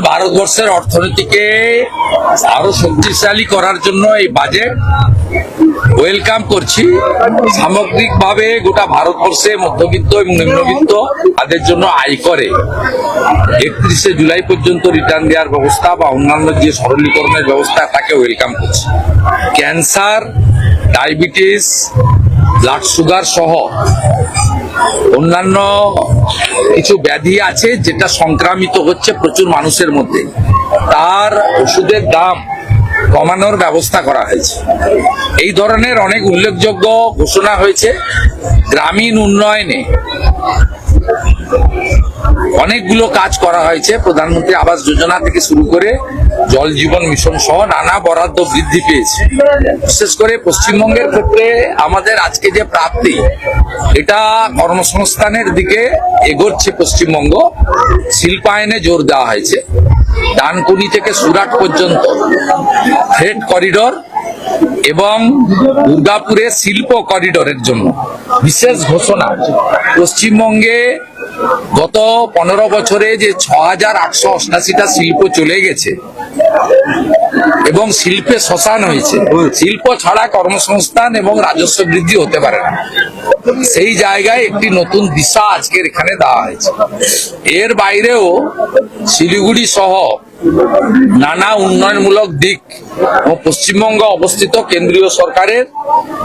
ভারতবর্ষের অর্থনীতিকে আরো শক্তিশালী করার জন্য এই বাজেট ওয়েলকাম করছি। সামগ্রিকভাবে গোটা ভারতবর্ষে মধ্যবিত্ত এবং নিম্নবিত্ত তাদের জন্য আয়করে 31শে জুলাই পর্যন্ত রিটার্ন দেওয়ার ব্যবস্থা বা অন্যান্য যে সরলীকরণের ব্যবস্থা তাকে ওয়েলকাম করছি। ক্যান্সার, ডায়াবেটিস, ব্লাড সুগার সহ অন্যান্য কিছু ব্যাধি আছে যেটা সংক্রামিত হচ্ছে প্রচুর মানুষের মধ্যে, তার ওষুধের দাম কমানোর ব্যবস্থা করা হয়েছে। এই ধরনের অনেক উল্লেখযোগ্য ঘোষণা হয়েছে। গ্রামীণ উন্নয়নে অনেকগুলো কাজ করা হয়েছে। প্রধানমন্ত্রী আবাস যোজনা থেকে শুরু করে জল জীবন মিশন সহ নানা বরাদ্দ বৃদ্ধি পেয়েছে। বিশেষ করে পশ্চিমবঙ্গের ক্ষেত্রে আমাদের আজকে যে প্রাপ্তি, এটা কর্মসংস্থানের দিকে এগোচ্ছে পশ্চিমবঙ্গ। শিল্পায়নে জোর দেওয়া হয়েছে। ডানকুনি থেকে সুরাট পর্যন্ত ফ্রেট করিডর এবং দুর্গাপুরে শিল্প করিডোরের জন্য বিশেষ ঘোষণা। পশ্চিমবঙ্গে গত 15 বছরে যে 6888টা শিল্প চলে গেছে এবং শিল্পে শ্মশান হয়েছে, শিল্প ছাড়া কর্মসংস্থান এবং রাজস্ব বৃদ্ধি হতে পারে না। সেই জায়গায় একটি নতুন দিশা আজকের এখানে দেওয়া হয়েছে। এর বাইরেও শিলিগুড়ি সহ নানা উন্নয়নমূলক দিক ও পশ্চিমবঙ্গ অবস্থিত কেন্দ্রীয় সরকারের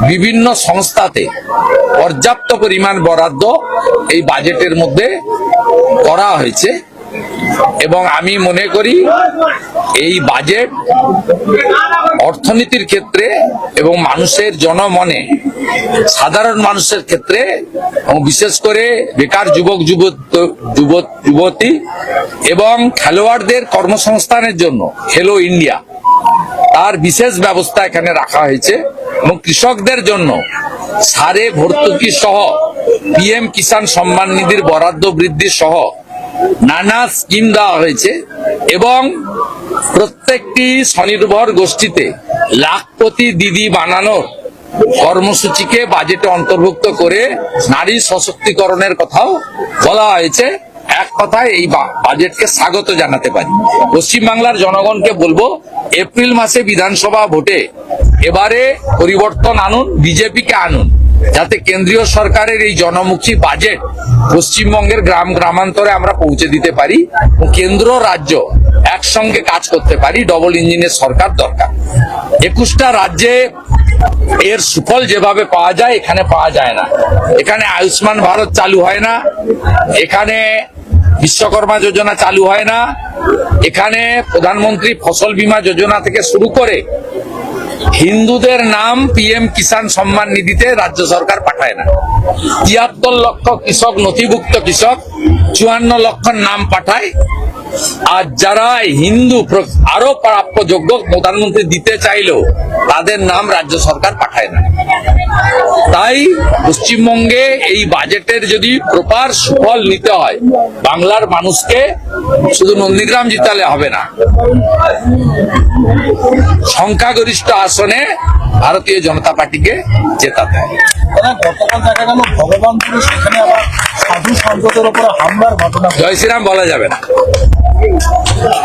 বিভিন্ন সংস্থাতে পর্যাপ্ত পরিমাণ বরাদ্দ এই বাজেটের মধ্যে করা হয়েছে এবং আমি মনে করি এই বাজেট অর্থনীতির ক্ষেত্রে এবং মানুষের জনমনে, সাধারণ মানুষের ক্ষেত্রে এবং বিশেষ করে বেকার যুবক যুবতী এবং খেলোয়াড়দের কর্মসংস্থানের জন্য খেলো ইন্ডিয়া তার বিশেষ ব্যবস্থা এখানে রাখা হয়েছে এবং কৃষকদের জন্য সারে ভর্তুকি সহ পিএম কিষাণ সম্মান নিধির বরাদ্দ বৃদ্ধি সহ নানা স্কিম দেওয়া হয়েছে এবং প্রত্যেকটি স্বনির্ভর গোষ্ঠীতে লাখপতি দিদি বানানোর কর্মসূচিকে বাজেটে অন্তর্ভুক্ত করে নারী সশক্তিকরণের কথাও বলা হয়েছে। এক কথায় এই বাজেটকে স্বাগত জানাতে পারি। পশ্চিমবাংলার জনগণকে বলবো, এপ্রিল মাসে বিধানসভা ভোটে এবারে পরিবর্তন আনুন, বিজেপিকে আনুন, যাতে কেন্দ্রীয় সরকারের এই জনমুখী বাজেট পশ্চিমবঙ্গের গ্রামান্তরে আমরা পৌঁছে দিতে পারি ও কেন্দ্র রাজ্য একসঙ্গে কাজ করতে পারি। ডবল ইঞ্জিনের সরকার দরকার। 21টা রাজ্যে এর সুফল যেভাবে পাওয়া যায় এখানে পাওয়া যায় না। এখানে আয়ুষ্মান ভারত চালু হয় না, এখানে বিশ্বকর্মা যোজনা চালু হয় না, এখানে প্রধানমন্ত্রী ফসল বীমা যোজনা থেকে শুরু করে হিন্দুদের নাম পিএম কিষাণ সম্মান নিধিতে রাজ্য সরকার পাঠায় না। 73 লক্ষ কৃষক, নথিভুক্ত কৃষক, 54 লক্ষ নাম পাঠায়। আর যারা হিন্দু আরো প্রাপ্যযোগ্য প্রধানমন্ত্রী দিতে চাইলেও তাদের নাম রাজ্য সরকার পাঠায় না। তাই পশ্চিমবঙ্গে এই বাজেটের যদি প্রপার সুফল নিতে হয়, বাংলার মানুষকে শুধু নন্দীগ্রাম জিতালে হবে না, সংখ্যাগরিষ্ঠ আসনে ভারতীয় জনতা পার্টিকে জেতাতে হবে। গতকাল দেখা গেল ভগবানপুরে সেখানে আবার সাধু সন্তদের উপর হামলার ঘটনা। জয় শ্রীরাম বলা যাবে না।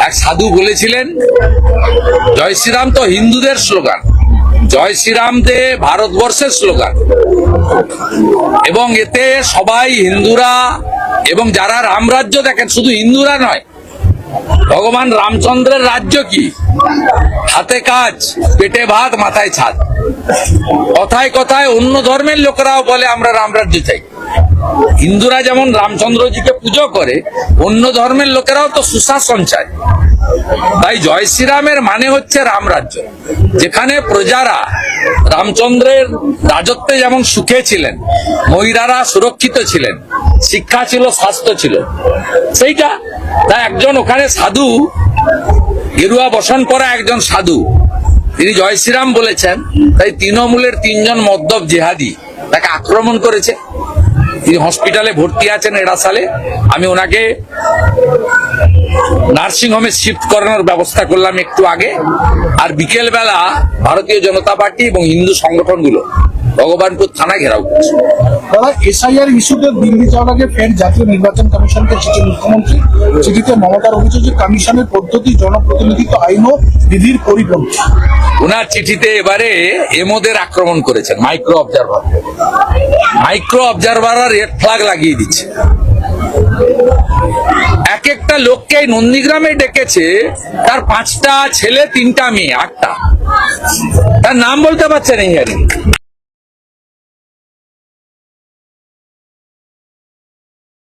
এক সাধু বলেছিলেন, জয় শ্রীরাম তো হিন্দুদের স্লোগান, জয় শ্রীরাম দে ভারতবর্ষের স্লোগান এবং এতে সবাই হিন্দুরা এবং যারা রামরাজ্য দেখেন, শুধু হিন্দুরা নয়, ভগবান রামচন্দ্রের রাজ্য কি? হাতে কাজ, পেটে ভাত, মাথায় ছাদ। কথায় কথায় অন্য ধর্মের লোকেরাও বলে আমরা রামরাজ্য চাই। হিন্দুরা যেমন রামচন্দ্রজিকে পুজো করে, অন্য ধর্মের লোকেরাও তো সুশাসন চায়। তাই জয় শ্রীরামের মানে হচ্ছে রামরাজ্য, যেখানে প্রজারা রামচন্দ্রের রাজত্বে যেমন সুখে ছিলেন, মহিলারা সুরক্ষিত ছিলেন, শিক্ষা ছিল, স্বাস্থ্য ছিল, সেইটা। তাই একজন ওখানে সাধু, গেরুয়া বসন পরা একজন সাধু, তিনি জয় শ্রীরাম বলেছেন। তাই তৃণমূলের 3 জন মদ্যপ জেহাদি তাকে আক্রমণ করেছে। তিনি হসপিটালে ভর্তি আছেন এড়াসালে। আমি ওনাকে নার্সিং হোমে শিফট করানোর ব্যবস্থা করলাম একটু আগে। আর বিকেল বেলা ভারতীয় জনতা পার্টি এবং হিন্দু সংগঠনগুলো ভগবানপুর থানা ঘেরাও করছে। দাদা, এসআইআর ইস্যুতে দিল্লি যাওয়ার আগে ফের জাতীয় নির্বাচন কমিশনকে চিঠি মুখ্যমন্ত্রী। চিঠিতে মমতার অভিযোগ যে কমিশনের পদ্ধতি জনপ্রতিনিধিত্ব আইন ও বিধির পরিপন্থী। ওনার চিঠিতে এবারে এমোদের আক্রমণ করেছেন, মাইক্রো অবজারভাররা রেড ফ্ল্যাগ লাগিয়ে দিচ্ছে। এক একটা লোককে এই নন্দীগ্রামে ডেকেছে, তার 5টা ছেলে 3টা মেয়ে 8টা, তার নাম বলতে পারছে না।